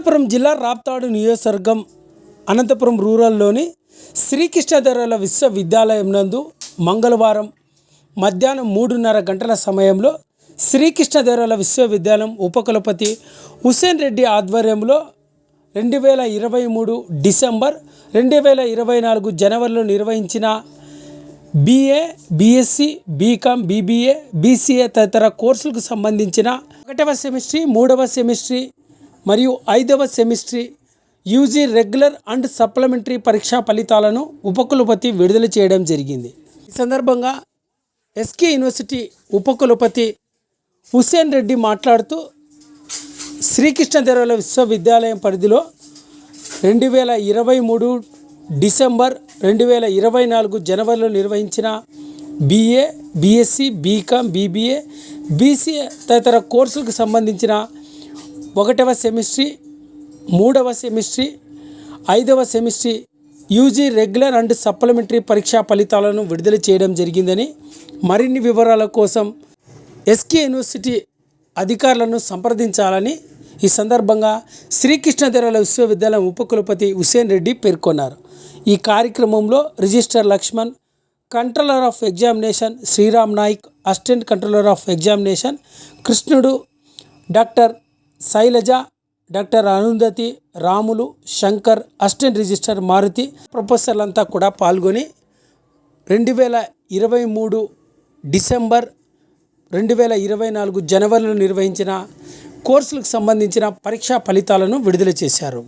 అనంతపురం జిల్లా రాప్తాడు నియోజకవర్గం అనంతపురం రూరల్లోని శ్రీకృష్ణదేవరాయల విశ్వవిద్యాలయం నందు మంగళవారం మధ్యాహ్నం 3:30 గంటల సమయంలో శ్రీకృష్ణదేవరాయల విశ్వవిద్యాలయం ఉపకులపతి హుసేన్ రెడ్డి ఆధ్వర్యంలో 2023 డిసెంబర్ 2024 జనవరిలో నిర్వహించిన BA, BSc, BCom, BBA, BCA తదితర కోర్సులకు సంబంధించిన 1వ సెమిస్ట్రీ, 3వ సెమిస్ట్రీ మరియు 5వ semester UG regular and supplementary పరీక్షా ఫలితాలను ఉపకులపతి విడుదల చేయడం జరిగింది. ఈ సందర్భంగా SK యూనివర్సిటీ ఉపకులపతి హుసేన్ రెడ్డి మాట్లాడుతూ శ్రీకృష్ణదేవరాయల విశ్వవిద్యాలయం పరిధిలో 2023 డిసెంబర్ 2024 జనవరిలో నిర్వహించిన BA, BSc, BCom, BBA, BCA తదితర కోర్సులకు సంబంధించిన 1వ సెమిస్ట్రీ, 3వ సెమిస్ట్రీ, 5వ semester UG regular and supplementary పరీక్షా ఫలితాలను విడుదల చేయడం జరిగిందని, మరిన్ని వివరాల కోసం SK యూనివర్సిటీ అధికారులను సంప్రదించాలని ఈ సందర్భంగా శ్రీకృష్ణదేవరాయల విశ్వవిద్యాలయం ఉపకులపతి హుసేన్ రెడ్డి పేర్కొన్నారు. ఈ కార్యక్రమంలో registrar Lakshman, controller of examination Sriram Nayak, assistant controller of examination Krishnudu, doctor Shailaja, doctor Arundhati, Ramulu, Shankar, assistant registrar Maruthi, ప్రొఫెసర్లంతా కూడా పాల్గొని 2023 డిసెంబర్ 2024 జనవరిలో నిర్వహించిన కోర్సులకు సంబంధించిన పరీక్షా ఫలితాలను విడుదల చేశారు.